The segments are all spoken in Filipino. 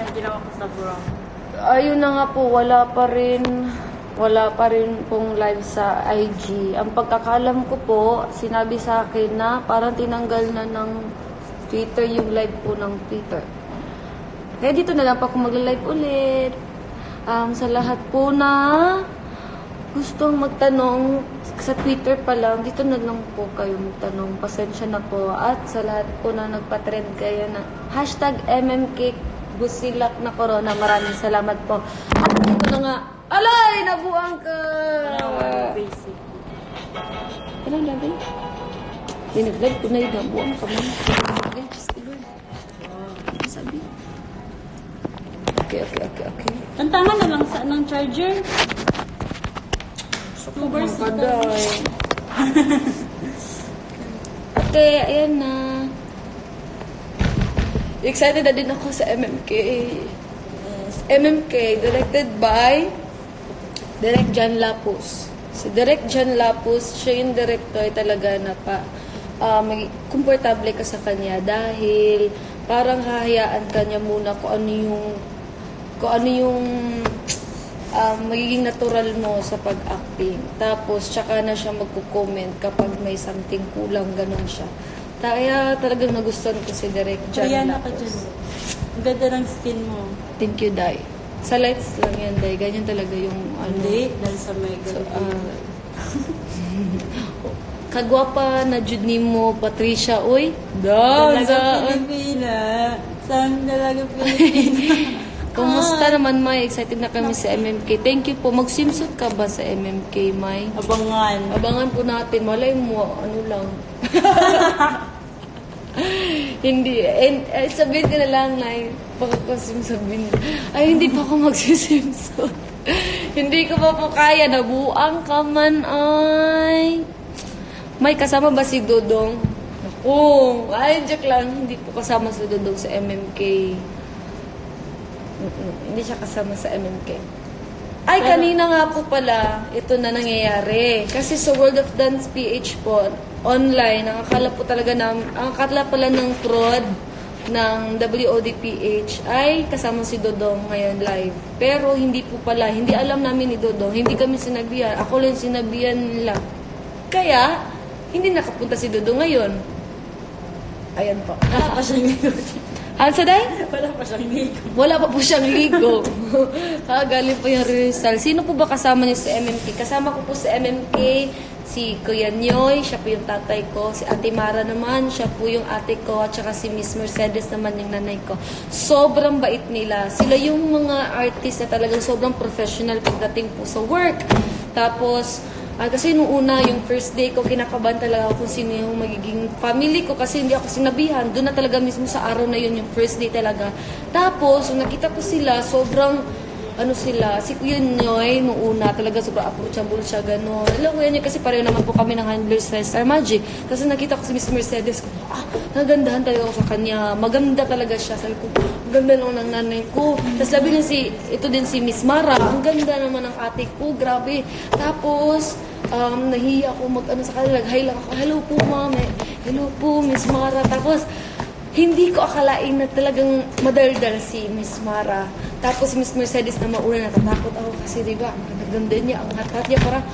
na ginawa ko sa vlog? Ayun na nga po, wala pa rin pong live sa IG. Ang pagkakalam ko po, sinabi sa akin na parang tinanggal na ng Twitter yung live po ng Twitter. Kaya dito na lang po ako mag-live ulit. Sa lahat po na gustong magtanong sa Twitter pa lang, dito na lang po kayo magtanong. Pasensya na po. At sa lahat po na nagpa-trend kayo na #MMK Busilak na Corona. Maraming salamat po. At dito na nga, alay! Nabuang ka! Basic. Kailan labi? Dinaglag ko na yung nabuang ka man. Okay, just go. Sabi. Okay. Tantangan na lang sa ng charger. Tubers na Okay, ayan na. Excited na din ako sa MMK. MMK, directed by Direk John Lapus. Si Direk John Lapus, siya yung director talaga na komportable ka sa kanya dahil parang hahayaan ka niya muna kung ano yung magiging natural mo sa pag-acting. Tapos, tsaka na siya magko-comment kapag may something kulang, ganun siya. Kaya talagang nagustuhan ko si Direk John Kaya na ka Lapus. dyan. Ang ganda ng skin mo. Thank you, Dai. Sa lights lang yan, Dai. Ganyan talaga yung Hindi, dahil sa may kagwapa na jud nimo Patricia, oy. Dalaga Pilipina. Sang dalaga Pilipina. Kumusta naman, May? Excited na kami sa MMK. Thank you po. Mag-swimsuit ka ba sa MMK, May? Abangan po natin. Malay mo, ano lang. Hindi. Sabihin ko na lang, Nay. Sabihin. Ay, hindi pa ako mag-swimsuit. Hindi ko pa po kaya. Nabuang ka man, ay. May kasama ba si Dodong? Naku. Ay, joke lang. Hindi po kasama si Dodong sa MMK. Hindi siya kasama sa MMK. Ay, kanina nga po pala, ito na nangyayari. Kasi sa World of Dance PH po, online, ang akala pala ng prod ng WODPH ay kasama si Dodong ngayon live. Pero hindi po pala, hindi alam namin ni Dodong, hindi kami sinabihan. Ako lang sinabihan nila. Kaya, hindi nakapunta si Dodong ngayon. Ayan po. Wala pa siyang ligo. Sa day? Wala pa siyang ligo. Wala pa po siyang ligo. Galing po yung rehearsal. Sino po ba kasama niyo sa MMK? Kasama ko po sa MMK si Kuya Nyoy, siya po yung tatay ko. Si Ate Mara naman, siya po yung ate ko. At saka si Miss Mercedes naman yung nanay ko. Sobrang bait nila. Sila yung mga artist na talagang sobrang professional pagdating po sa work. Tapos, kasi nung una, yung first day ko, kinakabahan talaga ako kung sino yung magiging family ko kasi hindi ako sinabihan. Doon na talaga mismo sa araw na yun, yung first day talaga. Tapos, nung nakita ko sila, sobrang, si Kuya Noy, nung una, talaga sobrang approachable siya, gano'n. Alam ko yan kasi pareho naman po kami ng handlers sa Star Magic. Kasi nakita ko si Miss Mercedes ko, nagandahan talaga ako sa kanya. Maganda talaga siya. Sabi ko, ganda naman ng nanay ko. Tapos labi din ito din si Miss Mara. Ang ganda naman ng ate ko, grabe. Tapos, nahiya ako sa kanila. Hi lang ako, hello po mami. Hello po, Miss Mara. Tapos, hindi ko akalain na talagang madaldal si Miss Mara. Tapos Miss Mercedes na mauna, natatakot ako kasi diba, ang ganda niya, ang hatat niya, parang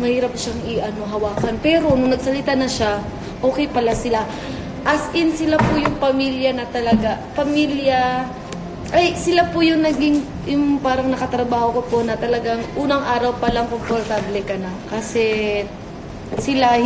mahirap siyang hawakan. Pero nung nagsalita na siya, okay pala sila. As in, sila po yung pamilya na talaga, sila po yung naging, yung parang nakatrabaho ko po na talagang unang araw pa lang komportable ka na. Kasi sila,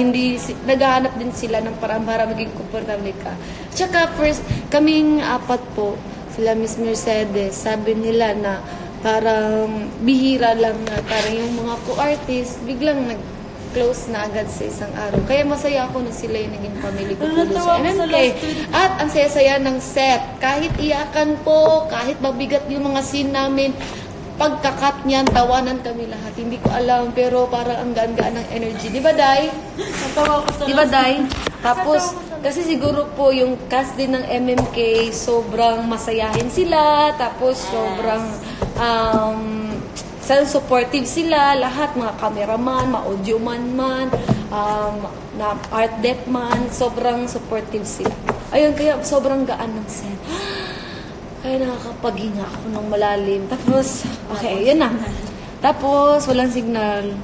naghahanap din sila ng parang para maging komportable ka. Tsaka first, kaming apat po, sila Miss Mercedes, sabi nila na parang bihira lang na parang yung mga co-artist, biglang nag-close na agad sa isang araw. Kaya masaya ako na sila yung naging family ko po sa MMK. At ang saya-saya ng set. Kahit iyakan po, kahit mabigat yung mga scene namin, pagkakat niyan, tawanan kami lahat. Hindi ko alam, pero parang ang gaan-gaan ng energy. Di ba, Day? Di ba, Day? Tapos, kasi siguro po yung cast din ng MMK, sobrang masayahin sila. Tapos, sobrang supportive sila. Lahat, mga cameraman, mga audio man, na art deck man, sobrang supportive sila. Ayun, kaya sobrang gaan ng set. Kaya nakakapaghinga ako ng malalim. Tapos, okay, yun na. Tapos, walang signal.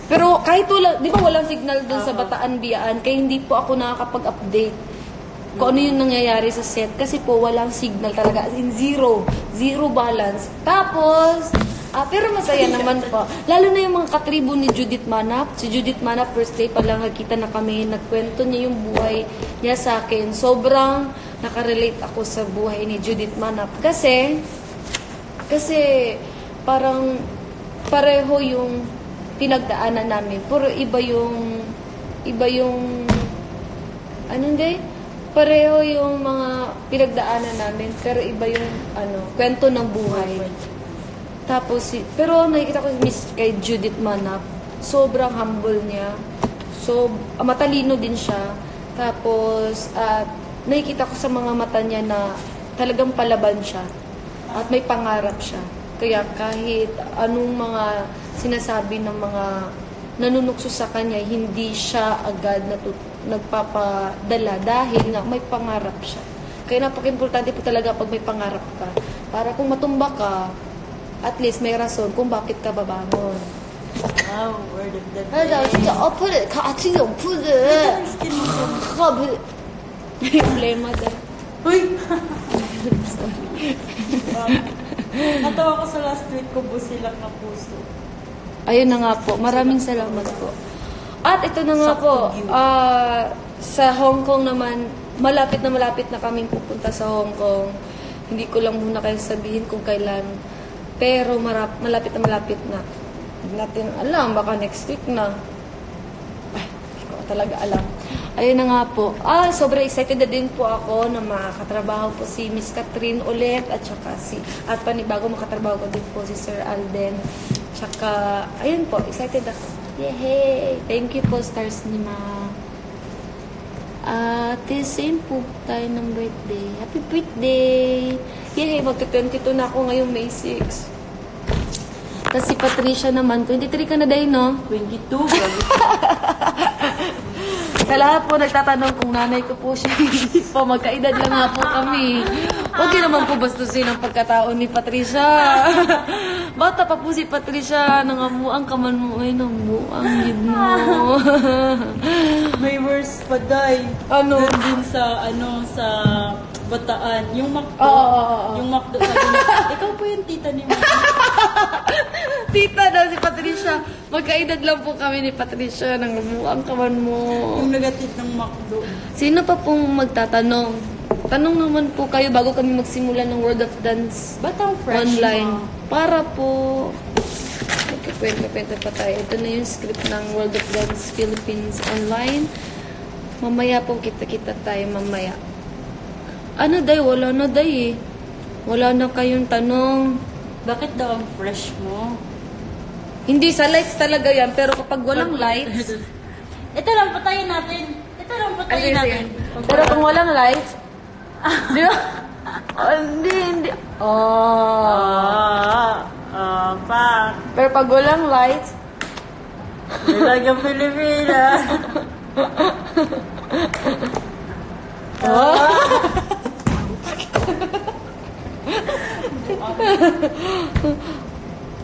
Pero kahit wala, di ba walang signal dun sa Bataan Biyaan, kaya hindi po ako nakakapag-update kung ano yung nangyayari sa set. Kasi po, walang signal talaga. As in, zero. Zero balance. Tapos, pero masaya naman po. Lalo na yung mga katribo ni Judith Manap. Si Judith Manap, first day pa lang nagkita na kami. Nagkwento niya yung buhay niya sa akin. Sobrang nakarelate ako sa buhay ni Judith Manap. Kasi parang pareho yung pinagdaanan namin. Pero iba yung anong day? Pareho yung mga pinagdaanan namin, pero iba yung kwento ng buhay. Tapos pero nakikita ko kay Judith Manap, sobrang humble niya. So matalino din siya. Tapos nakikita ko sa mga mata niya na talagang palaban siya at may pangarap siya. Kaya kahit anong mga sinasabi ng mga nanunukso sa kanya, hindi siya agad nagpapadala dahil nga may pangarap siya. Kaya napaka-importante po talaga pag may pangarap ka. Para kung matumba ka, at least may rason kung bakit ka babangon. Wow, word of the day. May problema dahil. Uy! Natawa ko sa last tweet ko, busilak na puso. Ayun na nga po. Maraming salamat po. At ito na nga po. Sa Hong Kong naman, malapit na kaming pupunta sa Hong Kong. Hindi ko lang muna kayo sabihin kung kailan. Pero malapit na. Hindi natin alam. Baka next week na. Ay, hindi ko talaga alam. Ayun na nga po. Sobrang excited na din po ako na makakatrabaho po si Miss Catherine ulit at panibago makatrabaho ko din po si Sir Alden. Tsaka, ayun po, excited ako. Yay! Thank you po, Stars ni Ma. Same po tayo ng birthday. Happy birthday! Yay! Magka-22 na ako ngayong May 6. Tapos si Patricia naman, 23 ka na dahil, no? 22, Sa lahat po nagtatanong kung nanay ko po siya. Hindi po, magkaedad lang nga po kami. Huwag yun naman po bastusin ang pagkataon ni Patricia. Bata pa po si Patricia. Nangamuang kaman mo. Ay, nangamuang yun mo. may worse pa, day. Ano? Doon din sa Bataan. Yung McDo. Yung McDo. Ikaw po yung tita ni Mama. Tita daw si Patricia. Magkaedad lang po kami ni Patricia. Nangamuang kaman mo. Yung nagatid ng McDo. Sino pa pong magtatanong? Tanong naman po kayo bago kami magsimula ng World of Dance Batang fresh online. mo. Para po magkikwento pa tayo. Ito na yung script ng World of Dance Philippines online. Mamaya po kita-kita tayo mamaya. Ano day? Wala na day eh. Wala na kayong tanong. Bakit daw ang fresh mo? Hindi, sa lights talaga yan. Pero kapag walang lights... Ito lang, patayin natin. Pero kung walang lights... Di ba? Hindi. Pa. Pero pag walang lights... Nilagang Pilipinas.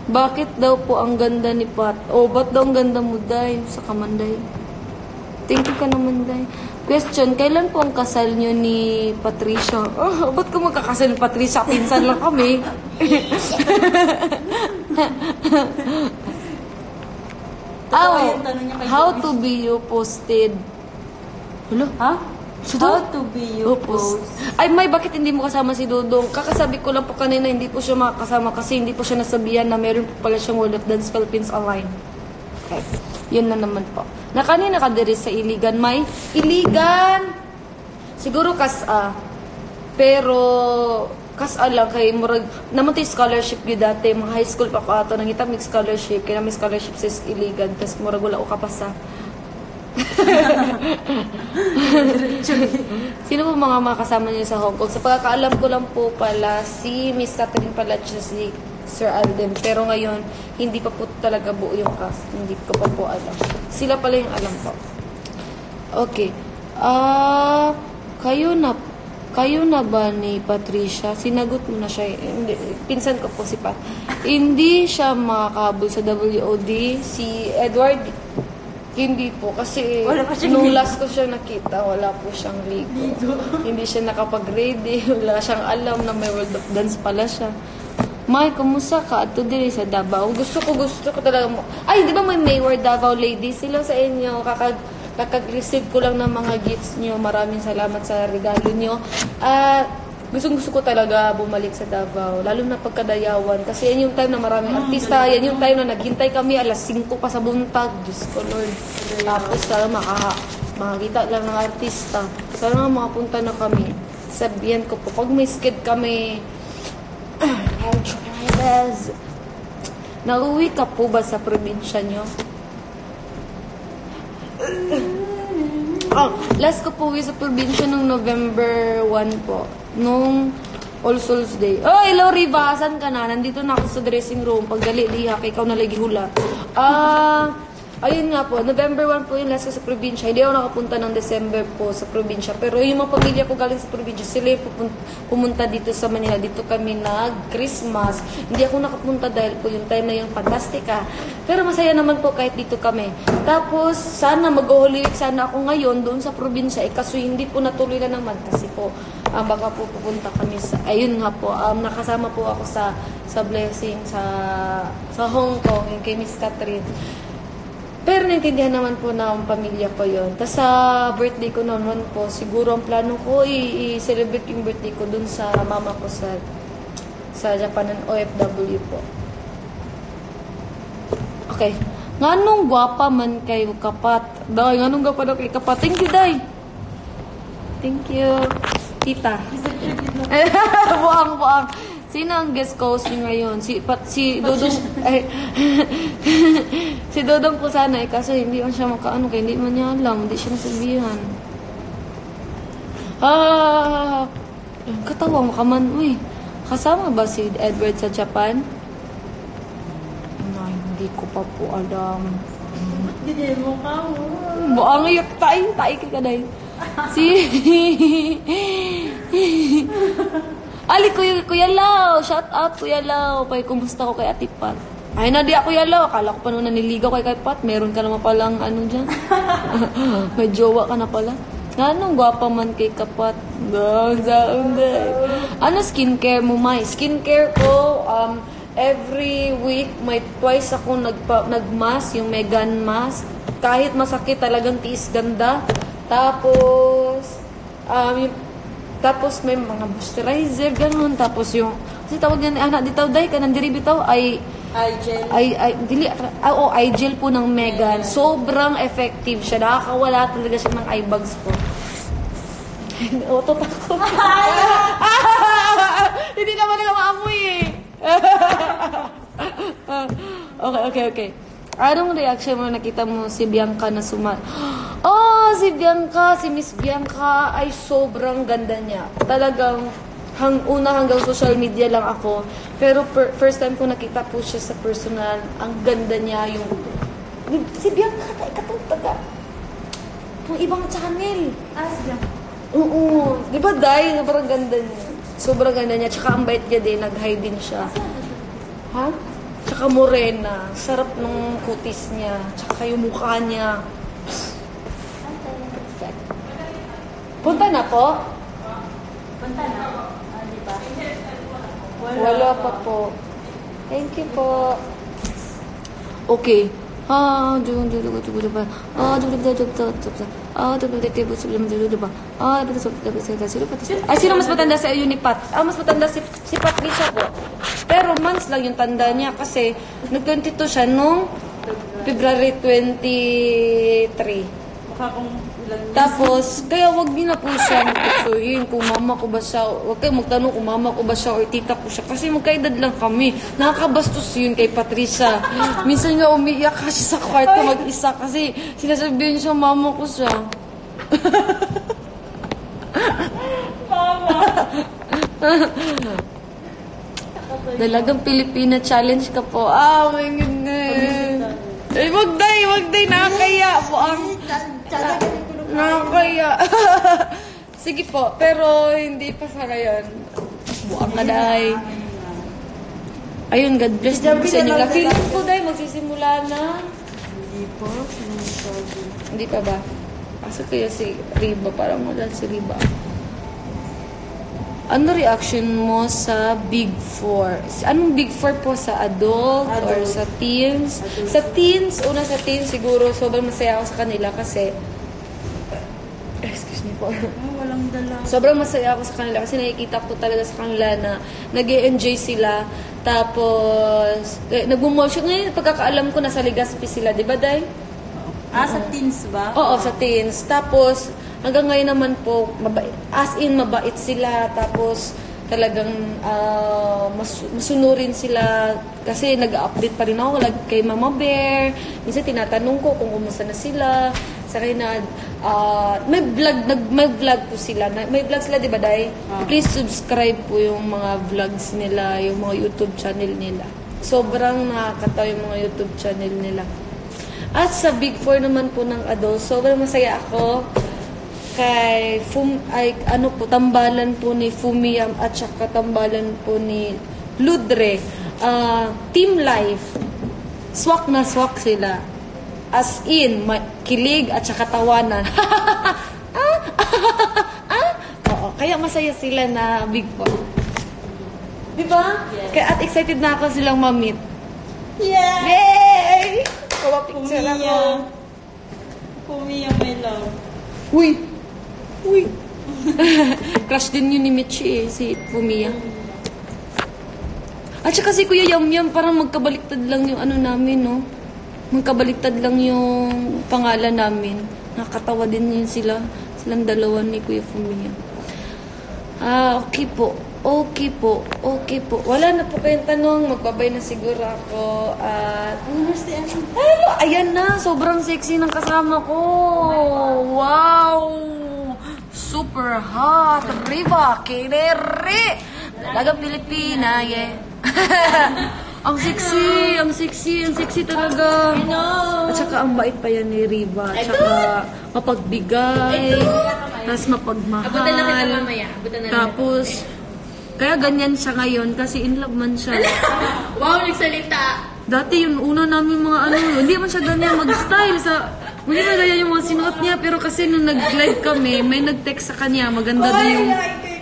Bakit daw po ang ganda ni Pat? Ba't daw ang ganda mo, Day? Sa kamanday. Thank you ka naman, Day. Question, kailan po ang kasal nyo ni Patricia? Ba't ka magkakasal ni Patricia? Pinsan lang kami. How to be you posted? Hello? Ha? Si How Dudong? to be you post? Ay, May, bakit hindi mo kasama si Dudong? Kakasabi ko lang po kanina, hindi po siya makakasama kasi hindi po siya nasabihan na meron po pala siyang World of Dance Philippines online. Okay. Yun na naman po. Na kanina ka diri sa Iligan, May? Iligan! Siguro pero kas-a lang kay murag naman tayo scholarship yun dati. Mga high school pa ko ato. Nangita may scholarship. Kaya may scholarship sa Iligan. Tapos murag wala o kapasa. Sino po mga kasama niyo sa Hong Kong? Sa pagkakaalam ko lang po pala si Miss Catherine pala si Sir Alden. Pero ngayon, hindi pa po talaga buo yung cast. Hindi ko pa po alam. Sila pala yung alam po. Okay. kayo na ba ni Patricia? Sinagot mo na siya. Hindi, pinsan ko po si Pat. Hindi siya makakahabol sa WOD. Si Edward, hindi po. Kasi nung last ko siya nakita, wala po siyang ligo. Hindi siya nakapag-ready. Wala siyang alam na may World of Dance pala siya. May, kumusta ka? Ato din sa Davao. Gusto ko talaga mo. Ay, di ba may World Davao ladies? Sila sa inyo. Kakag-receive ko lang ng mga gifts niyo. Maraming salamat sa regalo niyo. Gusto ko talaga bumalik sa Davao. Lalo na pagkadayawan. Kasi yan yung time na maraming artista. Yan yung time na naghintay kami alas 5 pa sa buntag. Diyos ko, Lord. Tapos sana makakita lang ng artista. Sana makapunta na kami. Sabihan ko po, pag may skid kami, I'll try my best. Nauwi ka po ba sa probinsya nyo? Last ko po uwi sa probinsya nung November 1 po. Nung All Souls Day. Oh, hello, Riva. Saan ka na? Nandito na ako sa dressing room. Pagdali, liha. Ikaw na lagi hula. Ayun nga po. November 1 po yung last ko sa probinsya. Hindi ako nakapunta ng December po sa probinsya. Pero yung mga pamilya ko galing sa probinsya, sila yung pumunta dito sa Manila. Dito kami nag-Christmas. Hindi ako nakapunta dahil po yung time na yung Fantastica. Pero masaya naman po kahit dito kami. Tapos, sana mag-Holy Week sana ako ngayon doon sa probinsya. Kaso hindi po natuloy na naman kasi po baka po pupunta kami sa, ayun nga po, nakasama po ako sa Blessing sa Hong Kong, yung kay Miss Catherine. Pero naintindihan naman po ng pamilya ko yun. Tapos sa birthday ko naman po, siguro ang plano ko i-celebrate yung birthday ko dun sa mama ko sa Japan ng OFW po. Okay. Nganong gwapa man kay kapat? Day, nganong gwapa daw kay kapat? Thank you, Day. Thank you. Tita. Buang. Sino ang guest host niyo ngayon? Si Dodong. Si Dodong po sana kasi hindi man siya makaano kaya hindi man niya alam, hindi siya nasabihan. Katawa mo ka man, uy. Kasama ba si Edward sa Japan? Hindi ko pa po alam. Hindi mo ka mo. Buang yak tayo ka day. Ali, Kuya Lau. Shout out, Kuya Lau. Pay, kumusta ko kay Ate Pat? Ay, na di ako Kuya Lau. Akala ko pa nung naniligaw kay Pat. Meron ka naman palang ano dyan. May jowa ka na pala. Anong gwapa man kay Kapat? Ano skincare mo, May? Skincare ko, every week, may twice ako nag-mask, yung Megan mask. Kahit masakit, talagang tiis ganda. Tapos may mga moisturizer, ganun. Tapos yung, kasi tawag yan, anak, di tawag day ka, nandiri bitaw, eye gel po ng Megan. Sobrang effective siya. Nakakawala talaga siya ng eye bags po. Takot. Hindi naman nila maamoy eh. Okay. Anong reaction mo nakita mo si Bianca na si Bianca, si Miss Bianca ay sobrang ganda niya. Talagang hanggang social media lang ako. Pero first time ko nakita po siya sa personal, ang ganda niya yung si Bianca, katong taga ng ibang channel. Si Bianca. Oo. Di ba, Day? Sobrang ganda niya. Sobrang ganda niya. Tsaka ang bait niya din. Nag-hide din siya. Ha? Tsaka morena. Sarap ng kutis niya. Tsaka yung mukha niya. Perfect. Punta na po? Punta na. Di ba? Wala pa po. Thank you po. Okay. Sino mas matanda sa iyo ni Pat? Mas matanda si Patricia po. Pero months lang yung tanda niya kasi nag-22 siya nung February 23. Baka kung ilan. Tapos, kaya wag din na po siya magtuksuhin kung mama ko ba siya. Wag kayo magtanong kung mama ko ba siya or tita ko siya. Kasi magkaedad lang kami. Nakakabastos yun kay Patricia. Minsan nga umiiyak kasi sa kwarto mag-isa kasi sinasabihin siya mama ko siya. Mama! Dalagang Pilipina challenge ka po. Oh my goodness. Ay, wag day, nakakaya po ang... Nakakaya. Sige po, pero hindi pa sa ngayon. Buang ka, Day. Ayun, God bless din po sa inyo. Feeling po, Day, magsisimula na. Hindi po. Sinasabi. Hindi pa ba? Asa kaya si Riba? Parang wala si Riba. Ano reaction mo sa Big Four? Anong Big Four po sa adult or sa teens? Sa teens, una sa teens siguro sobrang masaya ako sa kanila kasi excuse me po. Walang dala. Sobrang masaya ako sa kanila kasi nakikita ko talaga sa kanila na nag-e-enjoy sila. Tapos, nag-mall siya. Ngayon, pagkakaalam ko, nasa Legazpi sila. Di ba, Day? Sa teens ba? Oo, sa teens. Tapos, hanggang ngayon naman po, mabait sila. Tapos, talagang masunurin sila. Kasi nag-update pa rin ako kay Mama Bear. Minsan tinatanong ko kung kumusta na sila. Saka na, may vlog po sila. May vlog sila, di ba, Day? Please subscribe po yung mga vlogs nila, yung mga YouTube channel nila. Sobrang nakakatawa yung mga YouTube channel nila. At sa Big Four naman po ng adult, sobrang masaya ako kay tambalan po ni Fumiam at saka tambalan po ni Ludre. Team Life. Swak na swak sila. As in, kilig at saka tawanan. Oo, kaya masaya sila na Big Four. Diba? Yes. Kaya at excited na ako silang ma-meet. Yeah! Yay! Picture ako. Pumiya, my love. Uy! Crush din yun ni Mitchie si Fumiya. At saka si Kuya Yam Yam, parang magkabaliktad lang yung ano namin, no? Magkabaliktad lang yung pangalan namin. Nakakatawa din yun sila. Silang dalawa ni Kuya Fumiya. Okay po. Wala na po kayong tanong. Magbabay na siguro ako. At hello, ayan na. Sobrang sexy ng kasama ko. Wow! Super hot. Riva, kinere. Talagang Pilipina, yeah. Ang sexy talaga. At saka ang bait pa yan ni Riva. At saka mapagbigay. Tapos mapagmahal. Abutan na kita mamaya. Tapos, kaya ganyan siya ngayon kasi in love man siya. Wow, nagsalita. Dati yung una namin mga hindi man siya ganyan mag-style hindi na ganyan yung mga sinuot niya, pero kasi nung nag-live kami, may nag-text sa kanya, maganda din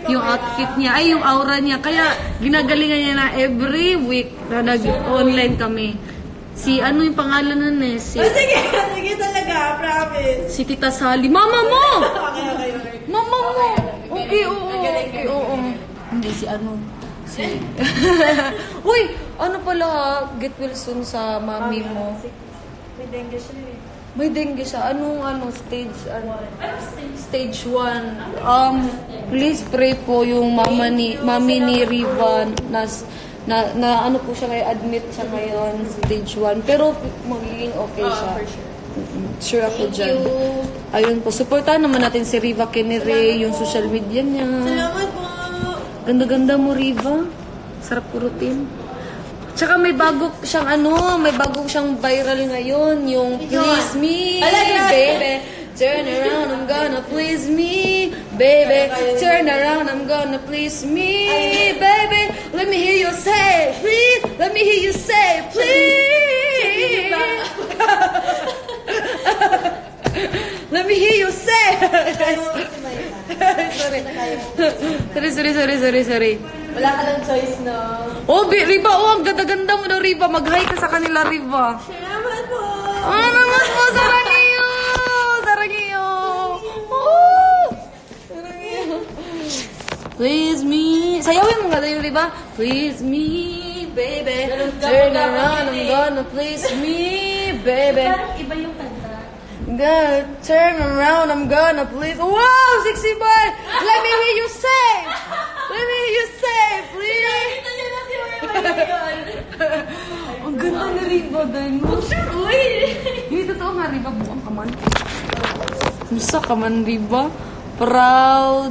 yung outfit niya, yung aura niya. Kaya ginagalingan niya na every week na nag-online kami. Yung pangalan nun Sige talaga, promise. si Tita Sally. Mama mo! Okay. Mama mo! Okay, oo. Hindi, Uy! Ano pala, get well soon sa mami mo. May dengue siya eh. May dengue siya. Stage 1. Please pray po yung mami ni Riva na ano po siya ngayon, admit siya ngayon, stage 1. Pero magiging okay siya. For sure. Sure ako dyan. Ayun po, supportahan naman natin si Riva Kenere, yung social media niya. Salamat po. Ganda-ganda mo, Riva. Sarap kurutin. Tsaka may bago siyang viral ngayon, yung Please Me, Baby. Turn around, I'm gonna please me, baby. Turn around, I'm gonna please me, baby. Let me hear you say, please. Let me hear you say, please. Let me hear you say. Sorry. Wala ka lang choice, no? Oh, Riva, ang ganda-ganda mo daw, Riva. Mag-hi ka sa kanila, Riva. Salamat po. Naman po, Sarangyo! Please me. Sayawin mo nga daw yung Riva. Please me, baby. Turn around, I'm gonna please me, baby. Parang iba yung kanta. God, turn around, I'm gonna please. Wow, sexy boy! Let me hear you say! Please! Ang ganda ni Riva, dahil mo. Hindi totoo nga, Riva. Buang ka man. Musta ka man, Riva? Proud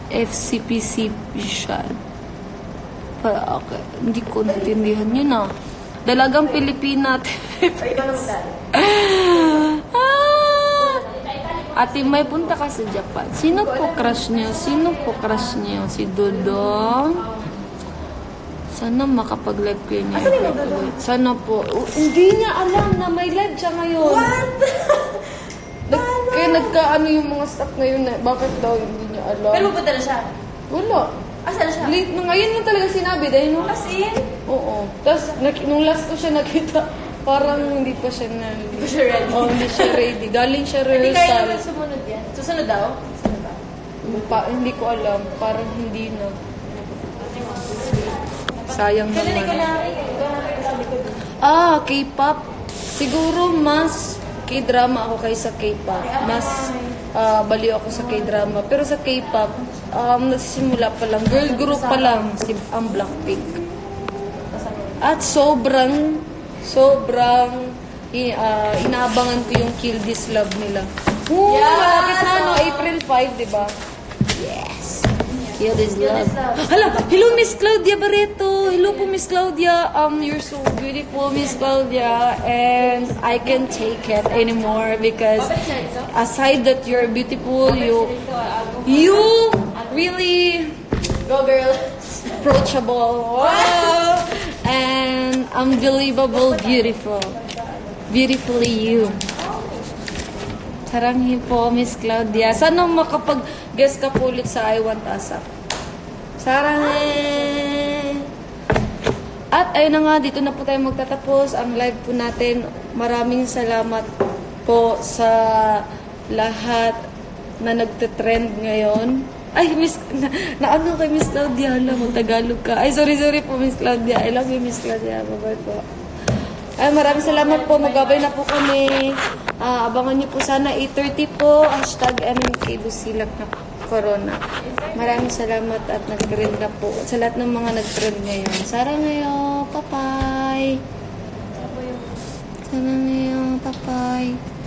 FCPC siya. Okay. Hindi ko natindihan yun, Dalagang Pilipina. Ate May, punta ka sa Japan. Sino po crush niyo? Sino po crush niyo? Si Dodong? Sana makapag-live kayo niya. Sana po. Hindi niya alam na may live siya ngayon. What? Kaya nagkaano yung mga staff ngayon na bakit daw hindi niya alam. Pero pupunta na siya. Wala. Asa na siya? Late na ngayon lang talaga sinabi dahil no? As in? Oo. Tapos nung last ko siya nakita, parang hindi pa siya na... Hindi pa siya ready. Oo, hindi siya ready. Galing siya Hindi kaya rehearsal. naman sumunod yan. Susunod daw? Susunod daw. Hindi ko alam. Parang hindi na. Sayang Kailan naman. ikaw na sabi ko dun? K-pop. Siguro mas K-drama ako kaysa K-pop. Mas baliw ako sa K-drama. Pero sa K-pop, nagsisimula pa lang. Girl group pa lang. Ang Blackpink. At sobrang inaabangan ko yung Kill This Love nila. Yeah! Malapit na, no? April 5, diba? Yes! Kill This Love. Hala! Hello, Miss Claudia Barreto! Hello po, Miss Claudia. You're so beautiful, Miss Claudia. And I can't take it anymore because aside that you're beautiful, you really Go girl! approachable. Wow! And unbelievable beautiful. Beautifully you. Saranghi po, Miss Claudia. Sana makapag-guest ka po ulit sa I Want ASAP. Saranghi! At ayun na nga, dito na po tayo magtatapos ang live po natin. Maraming salamat po sa lahat na nagte-trend ngayon. Ay, naano kay Miss Claudia? Alam mo, Tagalog ka. Ay, sorry po, Miss Claudia. I love you, Miss Claudia. Bye-bye po. Ay, maraming salamat po. Maggabay na po kami. Abangan niyo po sana 8:30 po. #MMK Busilak na Corona. Maraming salamat at nag-trend na po. Sa lahat ng mga nag-trend ngayon. Sara ngayon. Bye-bye. Sana ngayon. Bye-bye.